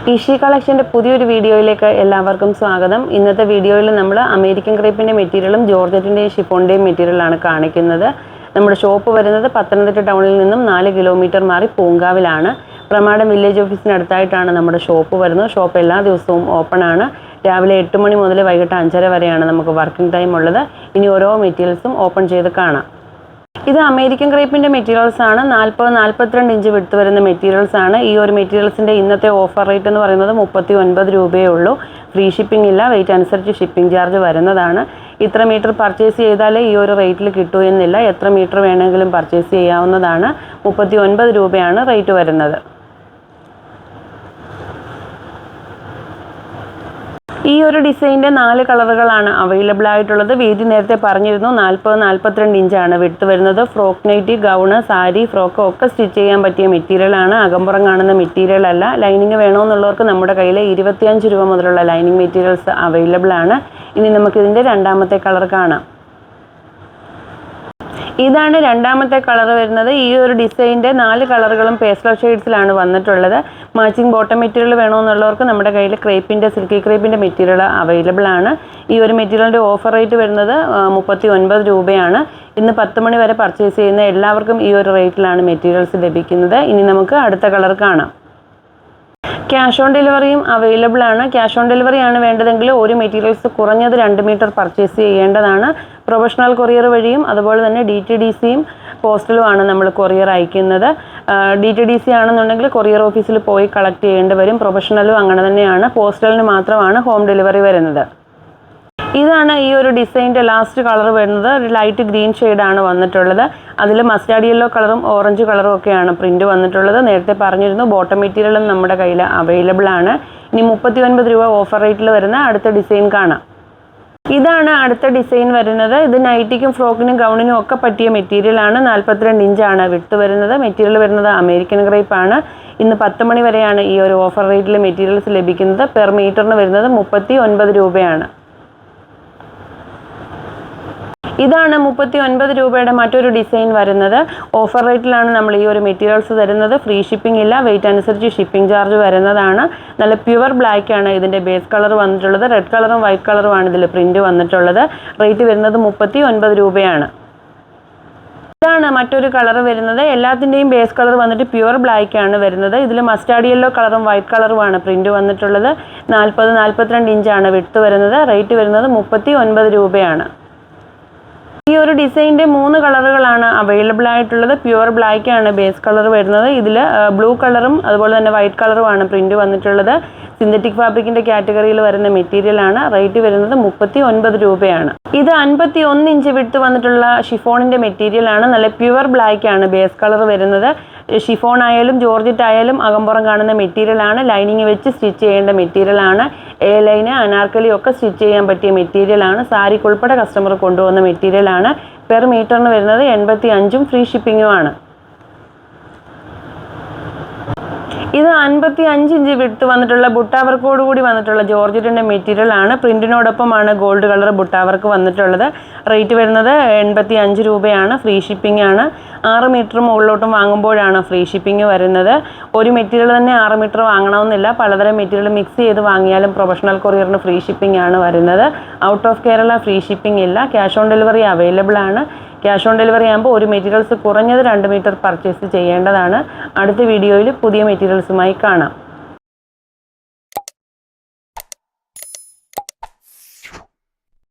ഈഷി കളക്ഷൻ്റെ പുതിയൊരു വീഡിയോയിലേക്ക് എല്ലാവർക്കും സ്വാഗതം. ഇന്നത്തെ വീഡിയോയിൽ നമ്മൾ അമേരിക്കൻ ക്രേപ്പിൻ്റെ മെറ്റീരിയലും ജോർജറ്റിൻ്റെയും ഷിഫോണിൻ്റെയും മെറ്റീരിയലാണ് കാണിക്കുന്നത്. നമ്മുടെ ഷോപ്പ് വരുന്നത് പത്തനംതിട്ട ടൗണിൽ നിന്നും 4 കിലോമീറ്റർ മാറി പൂങ്കാവിലാണ്. പ്രമാടം വില്ലേജ് ഓഫീസിനടുത്തായിട്ടാണ് നമ്മുടെ ഷോപ്പ് വരുന്നത്. ഷോപ്പ് എല്ലാ ദിവസവും ഓപ്പൺ ആണ്. രാവിലെ 8 മണി മുതൽ വൈകിട്ട് 5:30 വരെയാണ് നമുക്ക് വർക്കിംഗ് ടൈം ഉള്ളത്. ഇനി ഓരോ മെറ്റീരിയൽസും ഓപ്പൺ ചെയ്ത് കാണാം. ഇത് അമേരിക്കൻ ക്രേപ്പിൻ്റെ മെറ്റീരിയൽസ് ആണ്. 40-42 ഇഞ്ച് വിട്ട് വരുന്ന മെറ്റീരിയൽസ് ആണ്. ഈ ഒരു മെറ്റീരിയൽസിൻ്റെ ഇന്നത്തെ ഓഫർ റേറ്റ് എന്ന് പറയുന്നത് 39 രൂപയേ ഉള്ളൂ. ഫ്രീ ഷിപ്പിംഗ് ഇല്ല. വെയിറ്റ് അനുസരിച്ച് ഷിപ്പിംഗ് ചാർജ് വരുന്നതാണ്. ഇത്ര മീറ്റർ പർച്ചേസ് ചെയ്താലേ ഈ ഒരു റേറ്റിൽ കിട്ടൂ എന്നില്ല. എത്ര മീറ്റർ വേണമെങ്കിലും പർച്ചേസ് ചെയ്യാവുന്നതാണ്. 39 രൂപയാണ് റേറ്റ് വരുന്നത്. ഈ ഒരു ഡിസൈനിൻ്റെ 4 കളറുകളാണ് അവൈലബിൾ ആയിട്ടുള്ളത്. വീതി നേരത്തെ പറഞ്ഞിരുന്നു 40-42 ഇഞ്ചാണ് വിട്ട് വരുന്നത്. Frock nighty, gown, sari, frock ഒക്കെ സ്റ്റിച്ച് ചെയ്യാൻ പറ്റിയ മെറ്റീരിയലാണ്. അകമ്പുറം കാണുന്ന മെറ്റീരിയൽ അല്ല. ലൈനിങ് വേണമെന്നുള്ളവർക്ക് നമ്മുടെ കയ്യിൽ 25 രൂപ മുതലുള്ള ലൈനിങ് മെറ്റീരിയൽസ് അവൈലബിൾ ആണ്. ഇനി നമുക്കിതിൻ്റെ രണ്ടാമത്തെ കളർ കാണാം. ഇതാണ് രണ്ടാമത്തെ കളർ വരുന്നത്. ഈ ഒരു ഡിസൈനിൻ്റെ 4 കളറുകളും പേസ്റ്റൽ ഷെയ്ഡ്സിലാണ് വന്നിട്ടുള്ളത്. മാച്ചിങ് ബോട്ടം മെറ്റീരിയൽ വേണമെന്നുള്ളവർക്ക് നമ്മുടെ കയ്യിൽ ക്രേപ്പിൻ്റെ സിൽക്കി ക്രേപ്പിൻ്റെ മെറ്റീരിയൽ അവൈലബിൾ ആണ്. ഈ ഒരു മെറ്റീരിയലിൻ്റെ ഓഫർ റേറ്റ് വരുന്നത് 39 രൂപയാണ്. ഇന്ന് 10 മണി വരെ പർച്ചേസ് ചെയ്യുന്ന എല്ലാവർക്കും ഈ ഒരു റേറ്റിലാണ് മെറ്റീരിയൽസ് ലഭിക്കുന്നത്. ഇനി നമുക്ക് അടുത്ത കളർ കാണാം. ക്യാഷ് ഓൺ ഡെലിവറിയും അവൈലബിൾ ആണ്. ക്യാഷ് ഓൺ ഡെലിവറി ആണ് വേണ്ടതെങ്കിൽ ഒരു മെറ്റീരിയൽസ് കുറഞ്ഞത് 2 മീറ്റർ പർച്ചേസ് ചെയ്യേണ്ടതാണ്. പ്രൊഫഷണൽ കൊറിയർ വഴിയും അതുപോലെ തന്നെ DTDCയും പോസ്റ്റലുമാണ് നമ്മൾ കൊറിയർ അയക്കുന്നത്. DTDC ആണെന്നുണ്ടെങ്കിൽ കൊറിയർ ഓഫീസിൽ പോയി കളക്ട് ചെയ്യേണ്ടി വരും. പ്രൊഫഷണലും അങ്ങനെ തന്നെയാണ്. പോസ്റ്റലിന് മാത്രമാണ് ഹോം ഡെലിവറി വരുന്നത്. ഇതാണ് ഈ ഒരു ഡിസൈനിൻ്റെ ലാസ്റ്റ് കളർ വരുന്നത്. ഒരു ലൈറ്റ് ഗ്രീൻ ഷെയ്ഡാണ് വന്നിട്ടുള്ളത്. അതിൽ മസ്റ്റാർഡ് യെല്ലോ കളറും ഓറഞ്ച് കളറും ഒക്കെയാണ് പ്രിൻറ്റ് വന്നിട്ടുള്ളത്. നേരത്തെ പറഞ്ഞിരുന്നു ബോട്ടം മെറ്റീരിയലും നമ്മുടെ കയ്യിൽ അവൈലബിൾ ആണ്. ഇനി 39 രൂപ ഓഫർ റേറ്റിൽ വരുന്ന അടുത്ത ഡിസൈൻ കാണാം. ഇതാണ് അടുത്ത ഡിസൈൻ വരുന്നത്. ഇത് നൈറ്റിക്കും ഫ്രോക്കിനും ഗൗണിനും ഒക്കെ പറ്റിയ മെറ്റീരിയലാണ്. 42 ഇഞ്ചാണ് വിട്ട് വരുന്നത്. മെറ്റീരിയൽ വരുന്നത് അമേരിക്കൻ ക്രേപ്പ് ആണ്. ഇന്ന് 10 മണി വരെയാണ് ഈ ഒരു ഓഫർ റേറ്റിൽ മെറ്റീരിയൽസ് ലഭിക്കുന്നത്. പെർ മീറ്ററിന് വരുന്നത് 39 രൂപയാണ്. ഇതാണ് 39 രൂപയുടെ മറ്റൊരു ഡിസൈൻ വരുന്നത്. ഓഫർ റേറ്റിലാണ് നമ്മൾ ഈ ഒരു മെറ്റീരിയൽസ് തരുന്നത്. ഫ്രീ ഷിപ്പിംഗ് ഇല്ല. വെയിറ്റ് അനുസരിച്ച് ഷിപ്പിംഗ് ചാർജ് വരുന്നതാണ്. നല്ല പ്യുവർ ബ്ലാക്ക് ആണ് ഇതിൻ്റെ ബേസ് കളർ വന്നിട്ടുള്ളത്. റെഡ് കളറും വൈറ്റ് കളറുമാണ് ഇതിൽ പ്രിൻറ്റ് വന്നിട്ടുള്ളത്. റേറ്റ് വരുന്നത് 39 രൂപയാണ്. ഇതാണ് മറ്റൊരു കളർ വരുന്നത്. എല്ലാത്തിൻ്റെയും ബേസ് കളർ വന്നിട്ട് പ്യുവർ ബ്ലാക്ക് ആണ് വരുന്നത്. ഇതിൽ മസ്റ്റാർഡ് യെല്ലോ കളറും വൈറ്റ് കളറുമാണ് പ്രിൻറ്റ് വന്നിട്ടുള്ളത്. 40-42 ഇഞ്ചാണ് വിട്ട് വരുന്നത്. റേറ്റ് വരുന്നത് 39 രൂപയാണ്. ഈ ഒരു ഡിസൈനിൻ്റെ 3 കളറുകളാണ് അവൈലബിൾ ആയിട്ടുള്ളത്. പ്യുവർ ബ്ലാക്ക് ആണ് ബേസ് കളർ വരുന്നത്. ഇതിൽ ബ്ലൂ കളറും അതുപോലെ തന്നെ വൈറ്റ് കളറുമാണ് പ്രിൻറ്റ് വന്നിട്ടുള്ളത്. സിന്തറ്റിക് ഫാബ്രിക്കിൻ്റെ കാറ്റഗറിയിൽ വരുന്ന മെറ്റീരിയലാണ്. റേറ്റ് വരുന്നത് 39 രൂപയാണ്. ഇത് 51 ഇഞ്ച് വിട്ട് വന്നിട്ടുള്ള ഷിഫോണിൻ്റെ മെറ്റീരിയലാണ്. നല്ല പ്യുവർ ബ്ലാക്ക് ആണ് ബേസ് കളർ വരുന്നത്. ഷിഫോൺ ആയാലും ജോർജറ്റ് ആയാലും അകമ്പുറം കാണുന്ന മെറ്റീരിയലാണ്. ലൈനിങ് വെച്ച് സ്റ്റിച്ച് ചെയ്യേണ്ട മെറ്റീരിയലാണ്. എ ലൈന്, അനാർക്കലി ഒക്കെ സ്റ്റിച്ച് ചെയ്യാൻ പറ്റിയ മെറ്റീരിയലാണ്. സാരിക്ക് ഉൾപ്പെടെ കസ്റ്റമർ കൊണ്ടുവന്ന മെറ്റീരിയലാണ്. പെർ മീറ്ററിന് വരുന്നത് 85ഉം ഫ്രീ ഷിപ്പിങ്ങുമാണ്. ഇത് 55 ഇഞ്ച് വിട്ട് വന്നിട്ടുള്ള ബുട്ടാവർക്കോട് കൂടി വന്നിട്ടുള്ള ജോർജറ്റിൻ്റെ മെറ്റീരിയലാണ്. പ്രിൻറ്റിനോടൊപ്പമാണ് ഗോൾഡ് കളർ ബുട്ടാവർക്ക് വന്നിട്ടുള്ളത്. റേറ്റ് വരുന്നത് 85 രൂപയാണ്. ഫ്രീ ഷിപ്പിംഗ് ആണ്. 6 മീറ്റർ മുകളിലോട്ടും വാങ്ങുമ്പോഴാണ് ഫ്രീ ഷിപ്പിംഗ് വരുന്നത്. ഒരു മെറ്റീരിയൽ തന്നെ 6 മീറ്റർ വാങ്ങണമെന്നില്ല. പലതരം മെറ്റീരിയൽ മിക്സ് ചെയ്ത് വാങ്ങിയാലും പ്രൊഫഷണൽ കൊറിയറിന് ഫ്രീ ഷിപ്പിംഗ് ആണ് വരുന്നത്. Out of Kerala free shipping ഇല്ല. ക്യാഷ് ഓൺ ഡെലിവറി അവൈലബിൾ ആണ്. ക്യാഷ് ഓൺ ഡെലിവറി ആകുമ്പോൾ ഒരു മെറ്റീരിയൽസ് കുറഞ്ഞത് 2 മീറ്റർ പർച്ചേസ് ചെയ്യേണ്ടതാണ്. അടുത്ത വീഡിയോയിൽ പുതിയ മെറ്റീരിയൽസുമായി കാണാം.